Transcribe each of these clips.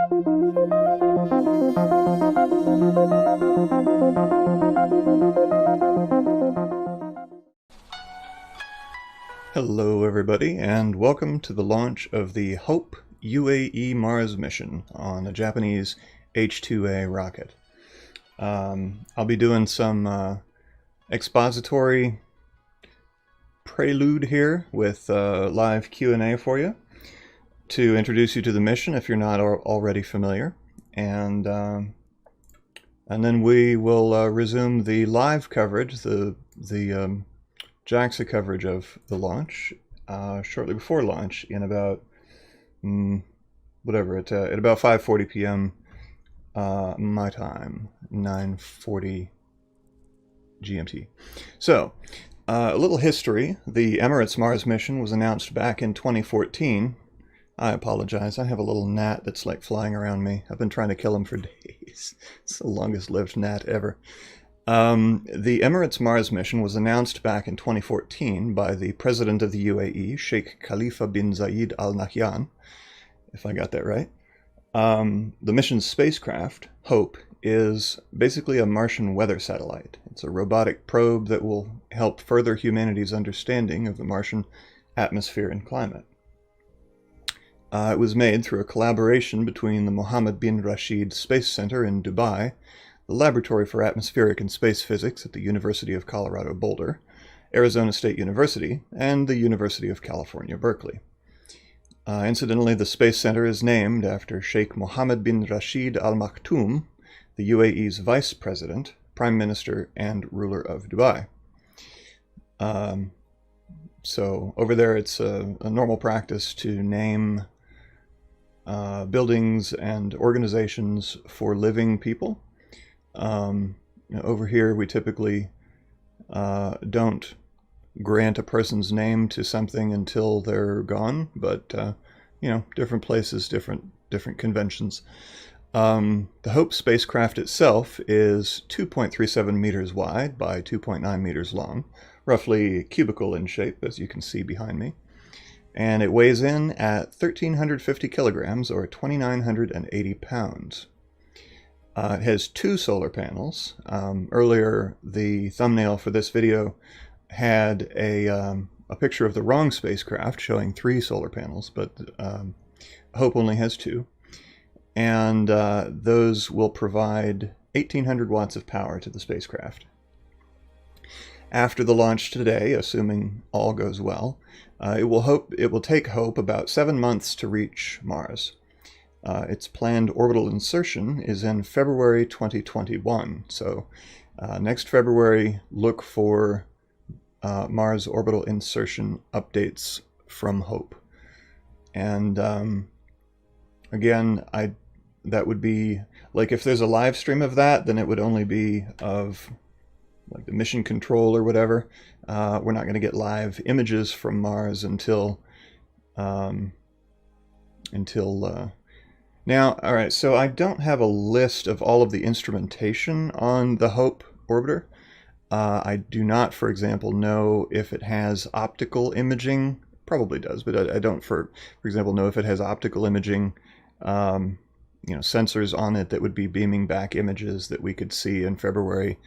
Hello everybody, and welcome to the launch of the HOPE UAE Mars mission on a Japanese H-2A rocket. I'll be doing some expository prelude here with live Q&A for you to introduce you to the mission if you're not already familiar, and then we will resume the live coverage, the JAXA coverage of the launch shortly before launch in about at about 5:40 p.m. My time, 9:40 GMT. So, a little history. The Emirates Mars mission was announced back in 2014. I apologize. I have a little gnat that's like flying around me. I've been trying to kill him for days. It's the longest lived gnat ever. The Emirates Mars mission was announced back in 2014 by the President of the UAE, Sheikh Khalifa bin Zayed Al Nahyan, if I got that right. The mission's spacecraft, HOPE, is basically a Martian weather satellite. It's a robotic probe that will help further humanity's understanding of the Martian atmosphere and climate. It was made through a collaboration between the Mohammed bin Rashid Space Center in Dubai, the Laboratory for Atmospheric and Space Physics at the University of Colorado Boulder, Arizona State University, and the University of California, Berkeley. Incidentally, the Space Center is named after Sheikh Mohammed bin Rashid Al Maktoum, the UAE's Vice President, Prime Minister, and ruler of Dubai. So over there, it's a normal practice to name buildings and organizations for living people. Over here, we typically don't grant a person's name to something until they're gone, but different places, different conventions. The HOPE spacecraft itself is 2.37 meters wide by 2.9 meters long, roughly cubical in shape, as you can see behind me. And it weighs in at 1,350 kilograms, or 2,980 pounds. It has two solar panels. Earlier, the thumbnail for this video had a picture of the wrong spacecraft showing 3 solar panels, but HOPE only has 2. And those will provide 1,800 watts of power to the spacecraft. After the launch today, assuming all goes well, it will take HOPE about 7 months to reach Mars. Its planned orbital insertion is in February 2021. So next February, look for Mars orbital insertion updates from HOPE. And again, that would be, like, if there's a live stream of that, then it would only be of like the mission control or whatever. We're not going to get live images from Mars until now. All right, so I don't have a list of all of the instrumentation on the HOPE orbiter. I do not, for example, know if it has optical imaging. Probably does, but I don't, for example, know if it has optical imaging, sensors on it that would be beaming back images that we could see in February,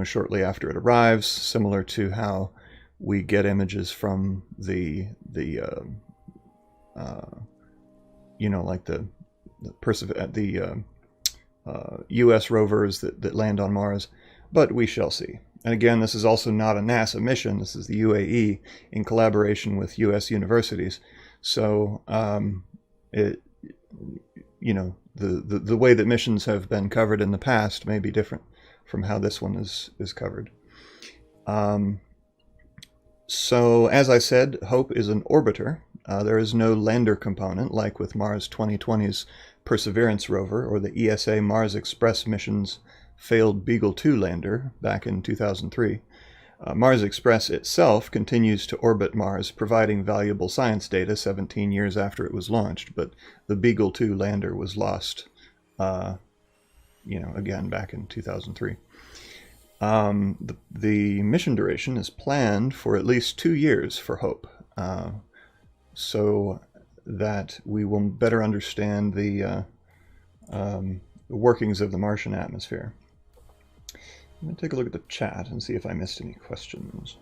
shortly after it arrives, similar to how we get images from the U.S. rovers that land on Mars, but we shall see. And again, this is also not a NASA mission. This is the UAE in collaboration with U.S. universities. So, the way that missions have been covered in the past may be different from how this one is covered. So, as I said, HOPE is an orbiter. There is no lander component, like with Mars 2020's Perseverance rover or the ESA Mars Express mission's failed Beagle 2 lander back in 2003. Mars Express itself continues to orbit Mars, providing valuable science data 17 years after it was launched, but the Beagle 2 lander was lost, again back in 2003. The mission duration is planned for at least 2 years for HOPE, so that we will better understand the the workings of the Martian atmosphere. I'm going to take a look at the chat and see if I missed any questions.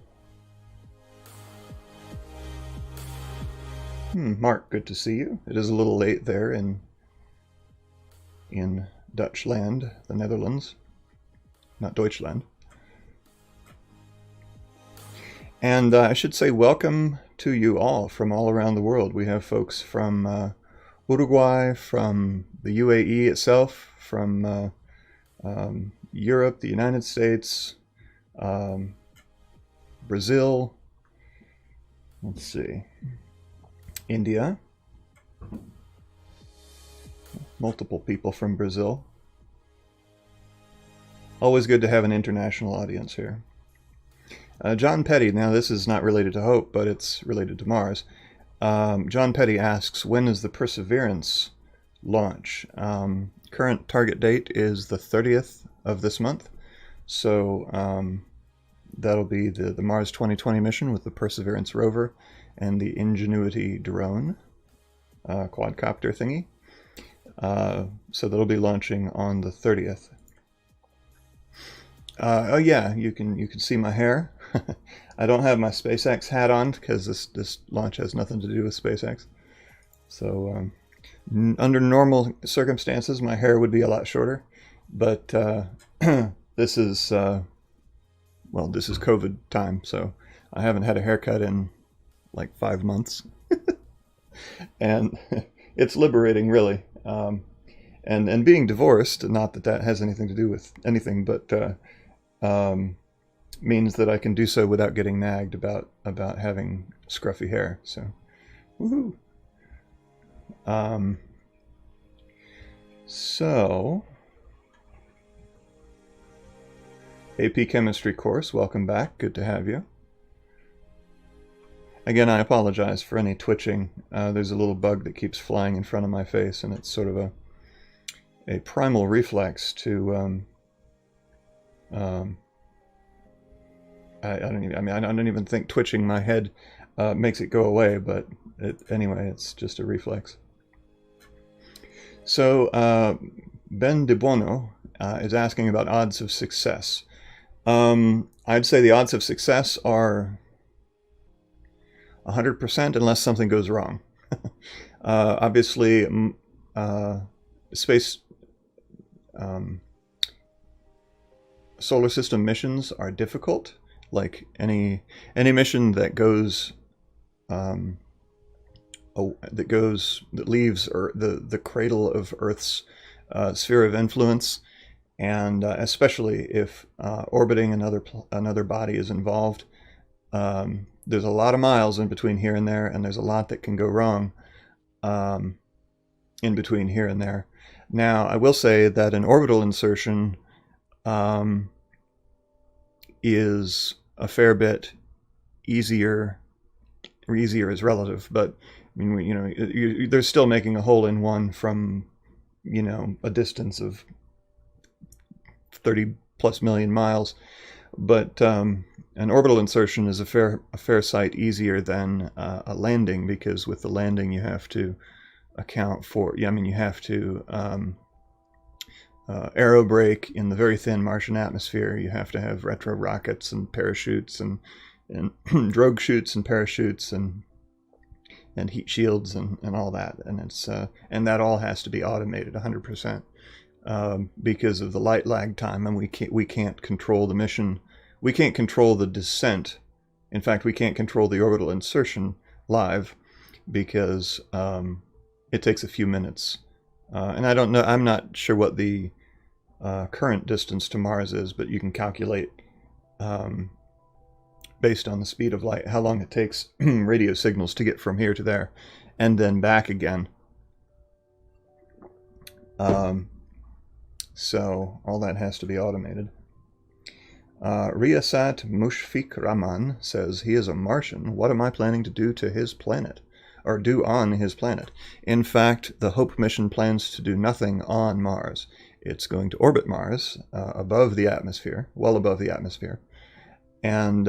Mark, good to see you. It is a little late there in Dutchland, the Netherlands, not Deutschland. And I should say welcome to you all from all around the world. We have folks from Uruguay, from the UAE itself, from Europe, the United States, Brazil, let's see, India, multiple people from Brazil. Always good to have an international audience here. John Petty, now this is not related to Hope, but it's related to Mars. John Petty asks, when is the Perseverance launch? Current target date is the 30th of this month. So that'll be the Mars 2020 mission with the Perseverance rover and the Ingenuity drone, quadcopter thingy. So that'll be launching on the 30th. Oh yeah, you can see my hair. I don't have my SpaceX hat on because this launch has nothing to do with SpaceX. So under normal circumstances, my hair would be a lot shorter, but this is well, this is COVID time, so I haven't had a haircut in like 5 months, and it's liberating, really. And being divorced, not that that has anything to do with anything, but means that I can do so without getting nagged about having scruffy hair. So, woohoo! So, AP Chemistry course, welcome back. Good to have you. Again, I apologize for any twitching. There's a little bug that keeps flying in front of my face, and it's sort of a primal reflex to I don't even think twitching my head makes it go away, but anyway, it's just a reflex. So Ben De Bono is asking about odds of success. I'd say the odds of success are 100% unless something goes wrong. Obviously, space solar system missions are difficult. Like any mission that goes that leaves the cradle of Earth's sphere of influence, and especially if orbiting another body is involved, there's a lot of miles in between here and there, and there's a lot that can go wrong in between here and there. Now, I will say that an orbital insertion is a fair bit easier. Or easier is relative, but I mean, they're still making a hole in one from, a distance of 30 plus million miles. But an orbital insertion is a fair sight easier than a landing, because with the landing you have to account for, you have to aerobrake in the very thin Martian atmosphere. You have to have retro rockets and parachutes and drogue chutes and parachutes and heat shields and all that, and it's and that all has to be automated 100% because of the light lag time, and we can't control the mission. We can't control the descent. In fact, we can't control the orbital insertion live because it takes a few minutes. And I don't know. I'm not sure what the current distance to Mars is, but you can calculate based on the speed of light how long it takes radio signals to get from here to there and then back again. So all that has to be automated. Riyasat Mushfiq Rahman says, he is a Martian. What am I planning to do to his planet? Or do on his planet? In fact, the HOPE mission plans to do nothing on Mars. It's going to orbit Mars above the atmosphere, well above the atmosphere, and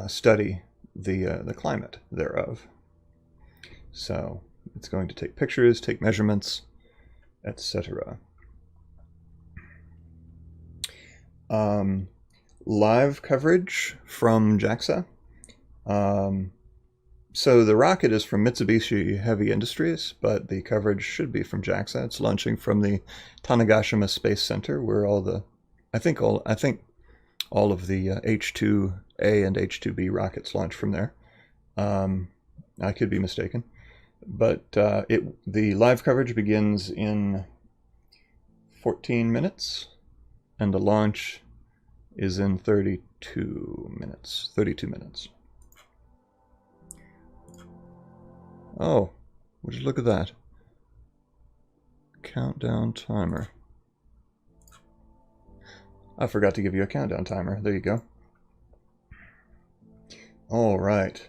study the climate thereof. So it's going to take pictures, take measurements, etc. Live coverage from JAXA. So the rocket is from Mitsubishi Heavy Industries, but the coverage should be from JAXA. It's launching from the Tanegashima Space Center, where I think all of the H-2A and H-2B rockets launch from there. I could be mistaken, but the live coverage begins in 14 minutes, and the launch is in 32 minutes. Oh, would you look at that? Countdown timer. I forgot to give you a countdown timer. There you go. All right.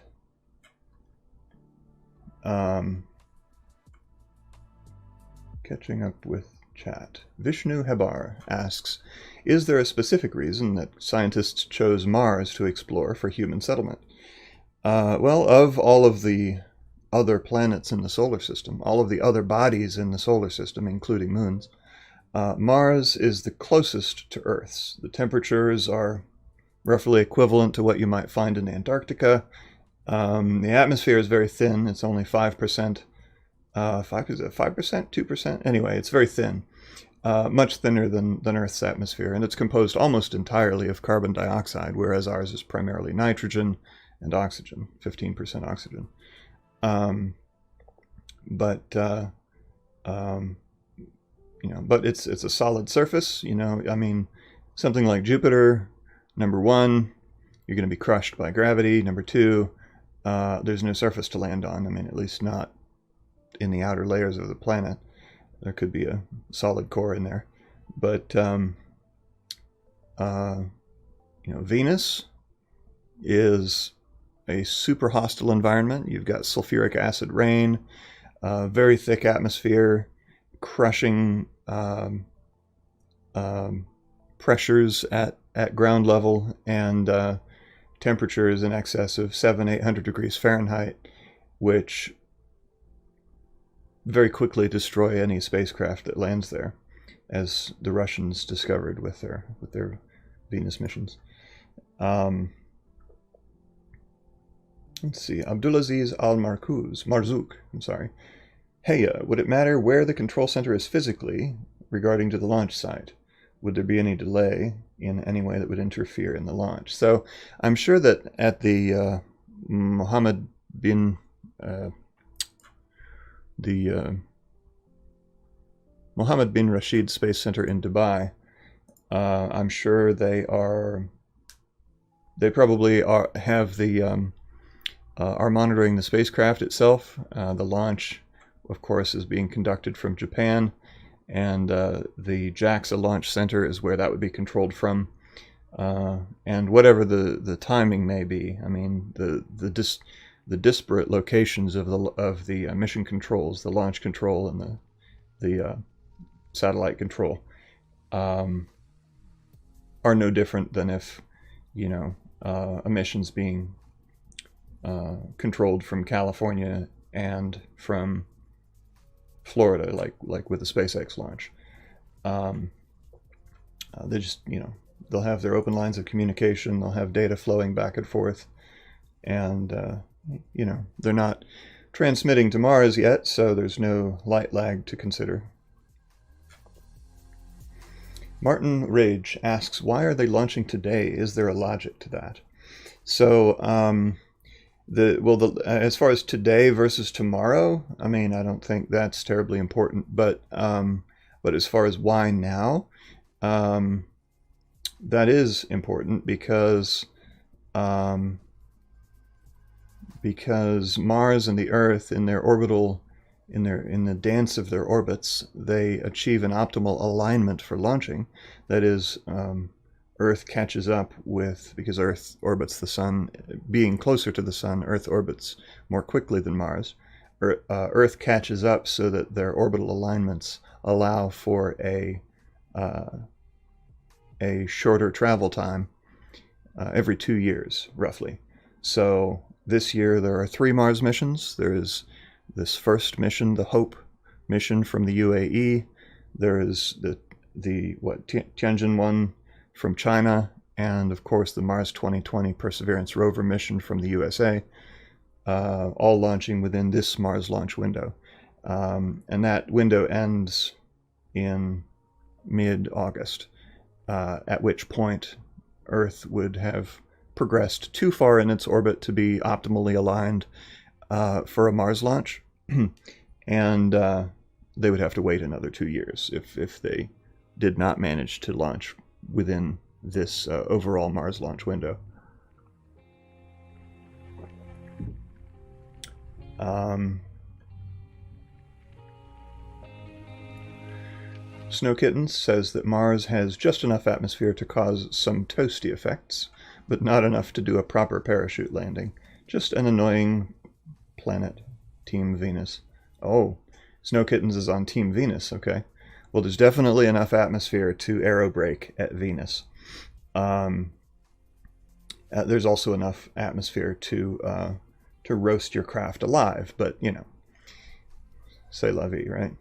Catching up with chat. Vishnu Hebar asks, is there a specific reason that scientists chose Mars to explore for human settlement? Well, of all of the other planets in the solar system, all of the other bodies in the solar system, including moons, Mars is the closest to Earth's. The temperatures are roughly equivalent to what you might find in Antarctica. The atmosphere is very thin. It's only 5%. 5%? 2%? Anyway, it's very thin. Much thinner than Earth's atmosphere. And it's composed almost entirely of carbon dioxide, whereas ours is primarily nitrogen and oxygen, 15% oxygen. But it's a solid surface. I mean, something like Jupiter, number one, you're going to be crushed by gravity. Number two, there's no surface to land on. I mean, at least not in the outer layers of the planet. There could be a solid core in there, but Venus is a super hostile environment. You've got sulfuric acid rain, very thick atmosphere, crushing pressures at ground level, and temperatures in excess of 700-800 degrees Fahrenheit, which very quickly destroy any spacecraft that lands there, as the Russians discovered with their Venus missions. Let's see, Abdulaziz Marzouk, I'm sorry. Hey, would it matter where the control center is physically regarding to the launch site? Would there be any delay in any way that would interfere in the launch? So I'm sure that at the Mohammed bin Rashid Space Center in Dubai, I'm sure they probably have are monitoring the spacecraft itself. The launch, of course, is being conducted from Japan, and the JAXA Launch Center is where that would be controlled from. And whatever the timing may be, I mean, the disparate locations of the mission controls, the launch control and the satellite control, are no different than if a mission's being controlled from California and from Florida, like with the SpaceX launch. They just, they'll have their open lines of communication. They'll have data flowing back and forth, and they're not transmitting to Mars yet, so there's no light lag to consider. Martin Rage asks, why are they launching today? Is there a logic to that? So, as far as today versus tomorrow, I mean, I don't think that's terribly important, but as far as why now, that is important because Mars and the Earth, in their orbital, in the dance of their orbits, they achieve an optimal alignment for launching. That is, Earth catches up because Earth orbits the Sun. Being closer to the Sun, Earth orbits more quickly than Mars. Earth catches up so that their orbital alignments allow for a shorter travel time every 2 years, roughly. So this year there are 3 Mars missions. There is this first mission, the HOPE mission from the UAE. There is the Tianjin one from China, and of course the Mars 2020 Perseverance rover mission from the USA, all launching within this Mars launch window. And that window ends in mid-August, at which point Earth would have progressed too far in its orbit to be optimally aligned for a Mars launch, and they would have to wait another 2 years if they did not manage to launch within this overall Mars launch window. Snow Kittens says that Mars has just enough atmosphere to cause some toasty effects, but not enough to do a proper parachute landing. Just an annoying planet. Team Venus. Oh, Snow Kittens is on Team Venus, okay. Well, there's definitely enough atmosphere to aerobrake at Venus. There's also enough atmosphere to roast your craft alive, but, you know, c'est la vie, right?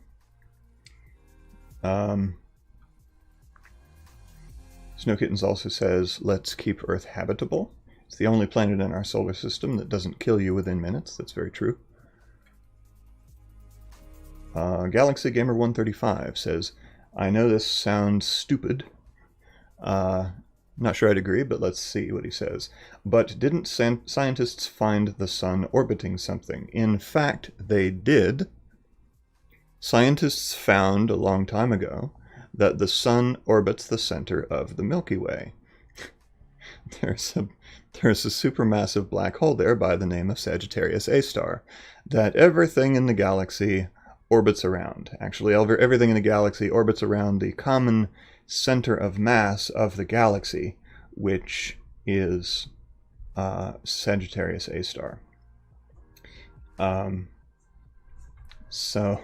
Snow Kittens also says, let's keep Earth habitable. It's the only planet in our solar system that doesn't kill you within minutes. That's very true. Galaxy Gamer 135 says, I know this sounds stupid. Not sure I'd agree, but let's see what he says. But didn't scientists find the sun orbiting something? In fact, they did. Scientists found a long time ago that the sun orbits the center of the Milky Way. There's a supermassive black hole there by the name of Sagittarius A star that everything in the galaxy orbits around. Actually, everything in the galaxy orbits around the common center of mass of the galaxy, which is Sagittarius A star. So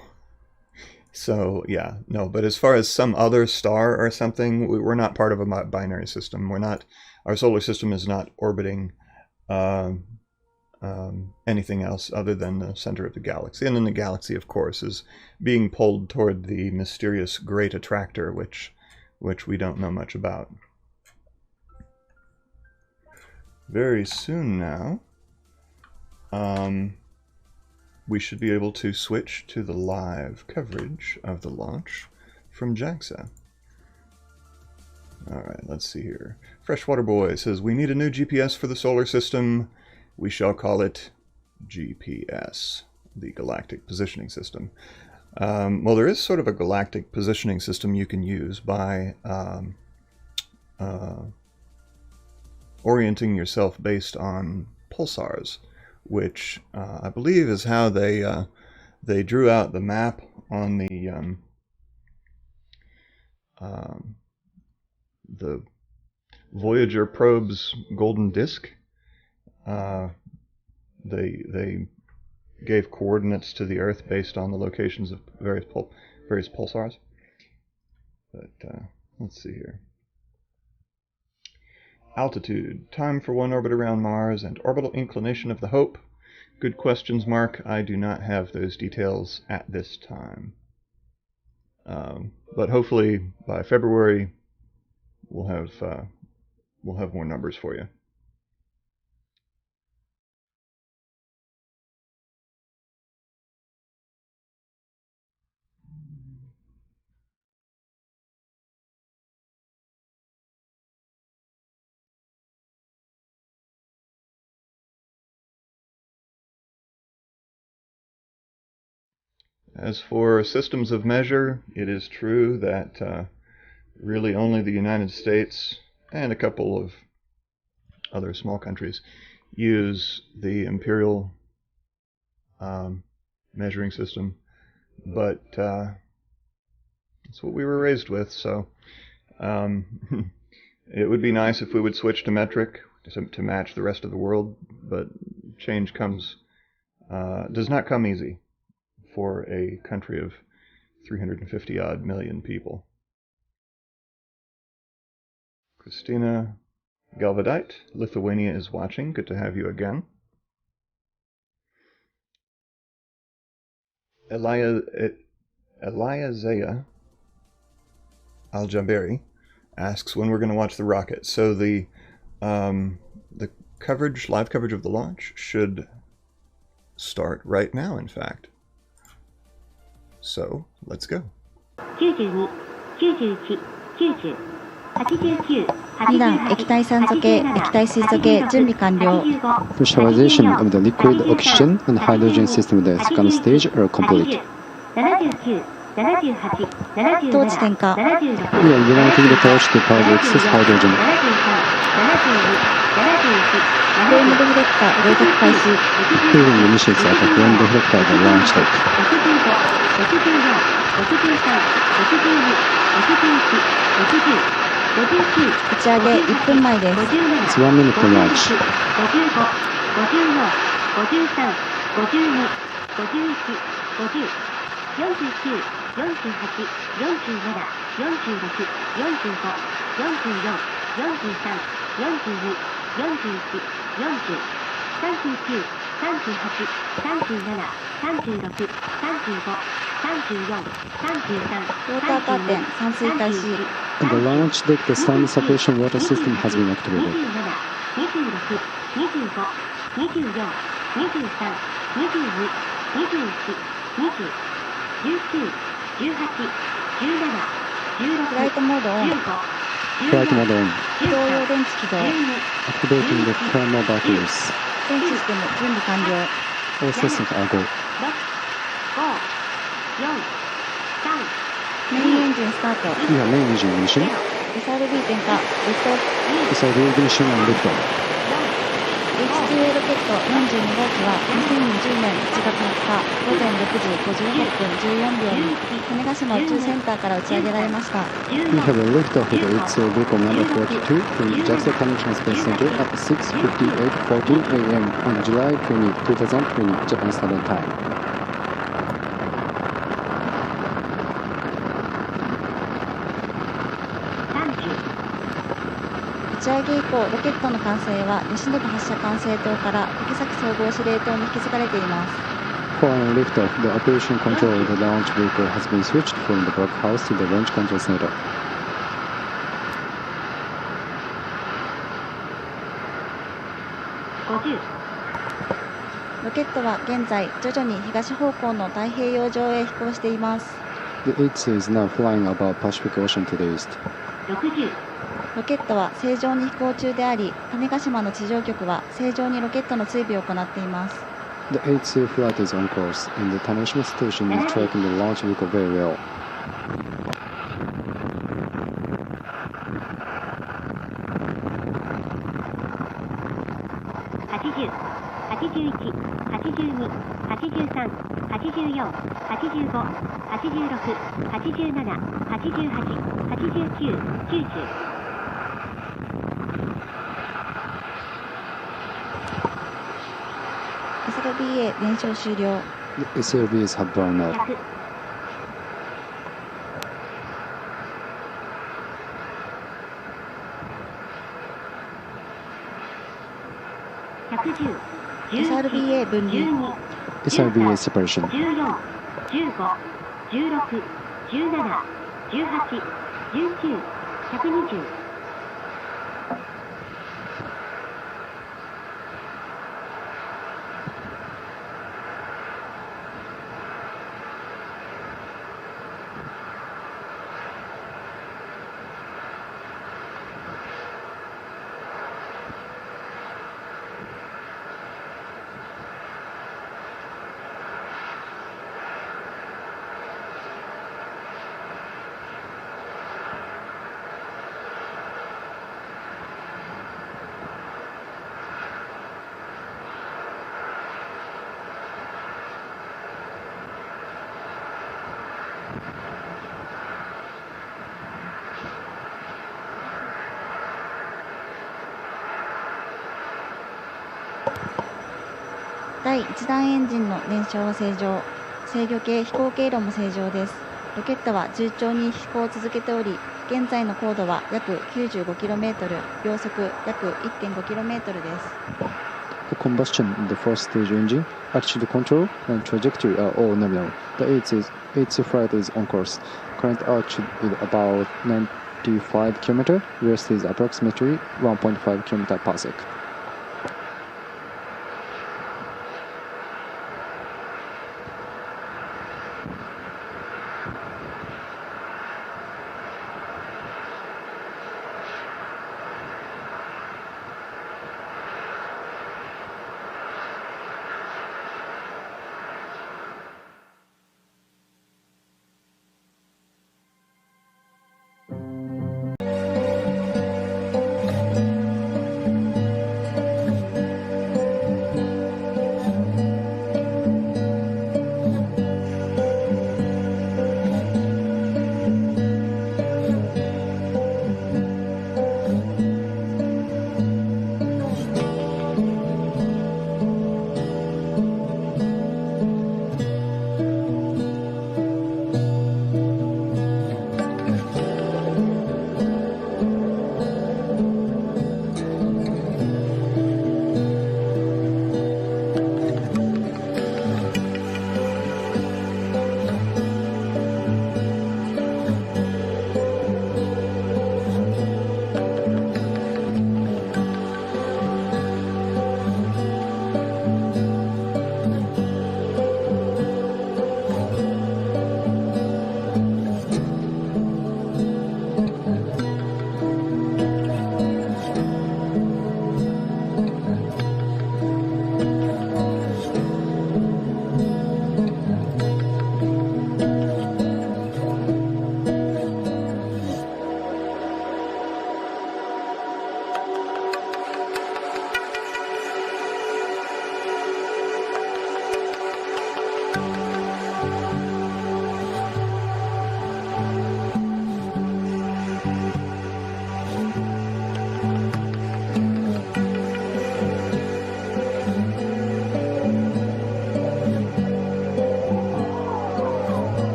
yeah, no, but as far as some other star or something, we're not part of a binary system. Our solar system is not orbiting anything else other than the center of the galaxy. And then the galaxy, of course, is being pulled toward the mysterious great attractor, which we don't know much about. Very soon now, we should be able to switch to the live coverage of the launch from JAXA. Alright, let's see here. Freshwater Boy says, we need a new GPS for the solar system. We shall call it GPS, the Galactic Positioning System. Well, there is sort of a galactic positioning system you can use by orienting yourself based on pulsars, which I believe is how they drew out the map on the Voyager probe's golden disk. They gave coordinates to the Earth based on the locations of various pulsars. But let's see here. Altitude, time for one orbit around Mars, and orbital inclination of the Hope. Good questions, Mark. I do not have those details at this time. But hopefully by February we'll have more numbers for you. As for systems of measure, it is true that really only the United States and a couple of other small countries use the imperial measuring system, but it's what we were raised with, so it would be nice if we would switch to metric to match the rest of the world, but change does not come easy for a country of 350 odd million people. Christina Galvadite, Lithuania is watching. Good to have you again. Eliazea Al-Jaberi asks when we're going to watch the rocket. So the live coverage of the launch should start right now, in fact. So let's go. 92、91、90、89、2段液体酸素系、液体水素系準備完了。 Pressurization of the liquid oxygen and hydrogen system of the second stage are complete. 79、78、77、当地点火。 We are uniting the torch to power the excess hydrogen. フレームデフレクター冷却開始。 Cooling initiates at the flame deflector at the launch deck. 64、63、62、61、60、59、打ち上げ1分前です。 It's 1 minute to launch. 55、54、53、52、51、50、49、48、47、46、45、44、43、42、41、40、39、38、37、36、35、34、33、ウォーターカーテン散水開始。 At the launch deck, the standard separation water system has been activated. 27、26、25、24、23、22、21、20、19、18、17、16、フライトモードオン。 15、 Flight mode on. 非常用電池起動。 Activating the thermal batteries. 全システム準備完了。 All systems are go. 6、5、4、3、メインエンジンスタート。 We have main engine ignition. SRB 点火。リフトオフ。 SRB ignition and liftoff. H-2A ロケット42号機は2020年1月20日午前6時58分14秒に種子島宇宙センターから打ち上げられました。 We have a liftoff of the H-2A vehicle number 42 from the JAXA Convention Space Center at 6:58:14 a.m. on July 20, 2020, Japan Standard Time. 打ち上げ以降、ロケットの管制は吉信発射管制塔から竹崎総合司令塔に引き継がれています。 Following liftoff, the operation control of the launch vehicle has been switched from the blockhouse to the launch control center. 50、ロケットは現在徐々に東方向の太平洋上へ飛行しています。 The H-2A is now flying above Pacific Ocean to the east. 60、ロケットは正常に飛行中であり、種子島の地上局は正常にロケットの追尾を行っています。 The H-2A flight is on course, and the Tanegashima station is tracking the launch vehicle very well. 80、81、82、83、84、85、86、87、88、89、90。SRBA 燃焼終了。 The SRBs have burned out. 110、 SRBA 分離。 SRBA separation. 14、15、16、17、18、19、120。第1段エンジンの燃焼は正常。制御系飛行経路も正常です。ロケットは順調に飛行を続けており、現在の高度は約 95km、秒速約 1.5km です。The combustion in the first stage engine, attitude control, and trajectory are all nominal. The H-2 flight is on course. Current altitude is about 95 km. Rest is approximately 1.5 km per sec.